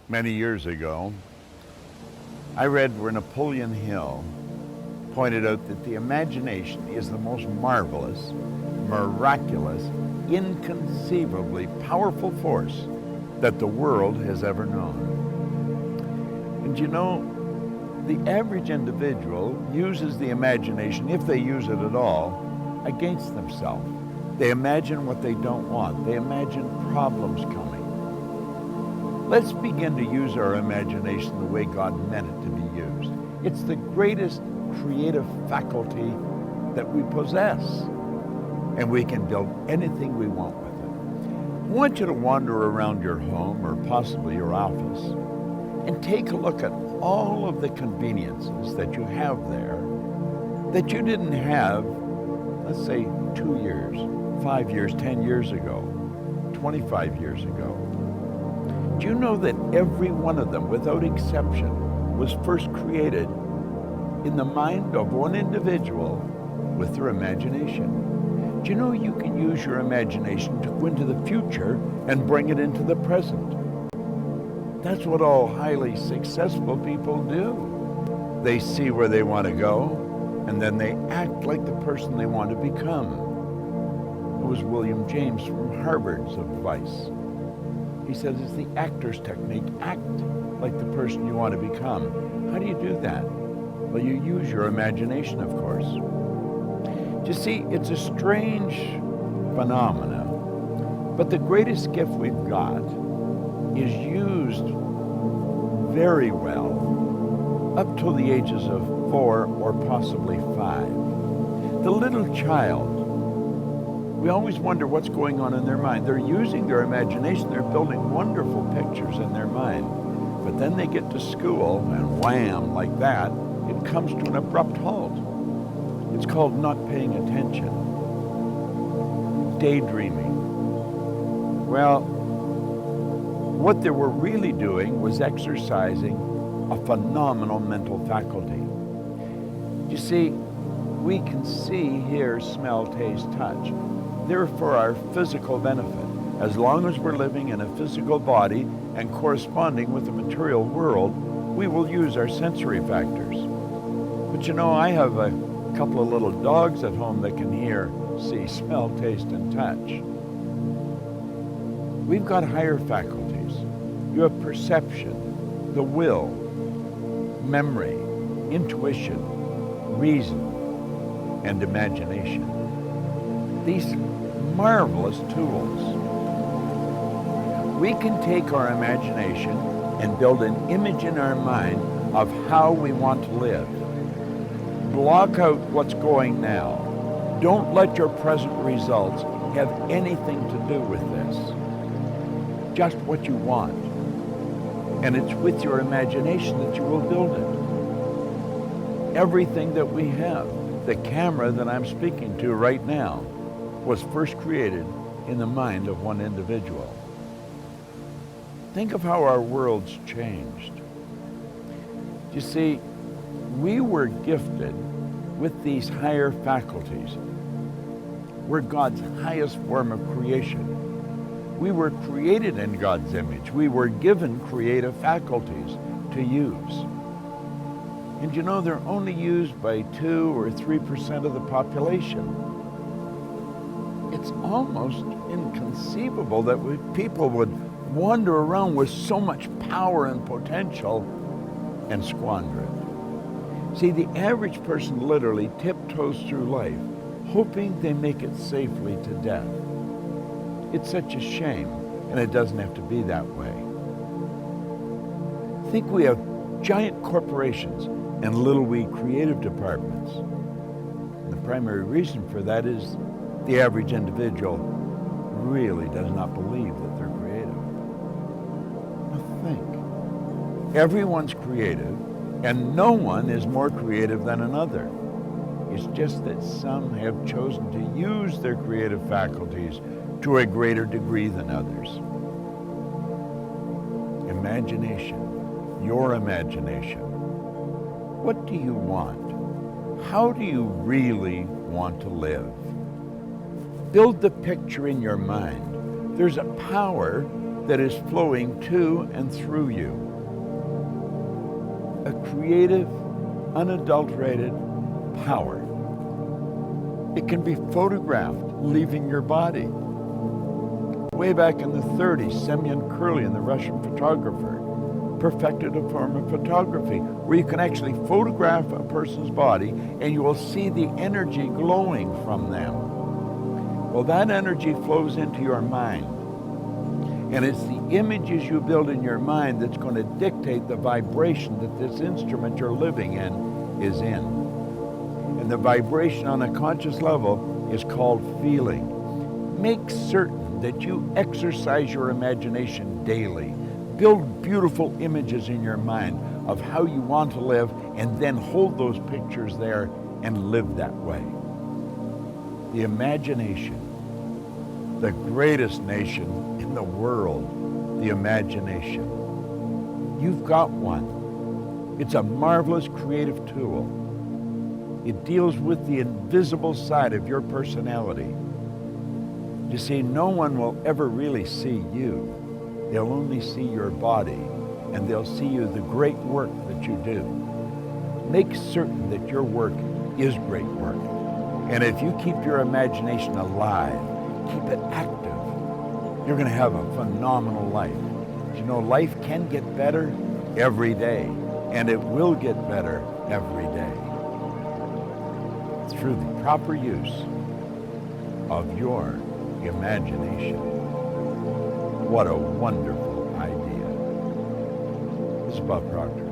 Many years ago, I read where Napoleon Hill pointed out that the imagination is the most marvelous, miraculous, inconceivably powerful force that the world has ever known. And you know, the average individual uses the imagination, if they use it at all, against themselves. They imagine what they don't want. They imagine problems coming. Let's begin to use our imagination the way God meant it to be used. It's the greatest creative faculty that we possess, and we can build anything we want with it. I want you to wander around your home or possibly your office and take a look at all of the conveniences that you have there that you didn't have, let's say, 2 years, 5 years, 10 years ago, 25 years ago. Do you know that every one of them, without exception, was first created in the mind of one individual with their imagination? Do you know you can use your imagination to go into the future and bring it into the present? That's what all highly successful people do. They see where they want to go, and then they act like the person they want to become. It was William James from Harvard's advice. He says it's the actor's technique. Act like the person you want to become. How do you do that? Well, you use your imagination, of course. You see, it's a strange phenomena, but the greatest gift we've got is used very well up till the ages of 4 or possibly 5. The little child, we always wonder what's going on in their mind. They're using their imagination. They're building wonderful pictures in their mind. But then they get to school, and wham, like that, it comes to an abrupt halt. It's called not paying attention. Daydreaming. Well, what they were really doing was exercising a phenomenal mental faculty. You see, we can see, hear, smell, taste, touch. They're for our physical benefit. As long as we're living in a physical body and corresponding with the material world, we will use our sensory factors. But you know, I have a couple of little dogs at home that can hear, see, smell, taste, and touch. We've got higher faculties. You have perception, the will, memory, intuition, reason, and imagination. These marvelous tools. We can take our imagination and build an image in our mind of how we want to live. Block out what's going now. Don't let your present results have anything to do with this. Just what you want. And it's with your imagination that you will build it. Everything that we have, the camera that I'm speaking to right now, was first created in the mind of one individual. Think of how our world's changed. You see, we were gifted with these higher faculties. We're God's highest form of creation. We were created in God's image. We were given creative faculties to use. And you know, they're only used by 2 or 3% of the population. It's almost inconceivable that people would wander around with so much power and potential and squander it. See, the average person literally tiptoes through life, hoping they make it safely to death. It's such a shame, and it doesn't have to be that way. Think we have giant corporations and little wee creative departments. And the primary reason for that is the average individual really does not believe that they're creative. Now think. Everyone's creative, and no one is more creative than another. It's just that some have chosen to use their creative faculties to a greater degree than others. Imagination, your imagination. What do you want? How do you really want to live? Build the picture in your mind. There's a power that is flowing to and through you. A creative, unadulterated power. It can be photographed leaving your body. Way back in the 30s, Semyon Kurlin, the Russian photographer, perfected a form of photography where you can actually photograph a person's body and you will see the energy glowing from them. Well, that energy flows into your mind. And it's the images you build in your mind that's going to dictate the vibration that this instrument you're living in is in. And the vibration on a conscious level is called feeling. Make certain that you exercise your imagination daily. Build beautiful images in your mind of how you want to live, and then hold those pictures there and live that way. The imagination, the greatest nation in the world, the imagination. You've got one. It's a marvelous creative tool. It deals with the invisible side of your personality. You see, no one will ever really see you. They'll only see your body, and they'll see you the great work that you do. Make certain that your work is great work. And if you keep your imagination alive, keep it active, you're going to have a phenomenal life. You know, life can get better every day, and it will get better every day through the proper use of your imagination. What a wonderful idea. This is Bob Proctor.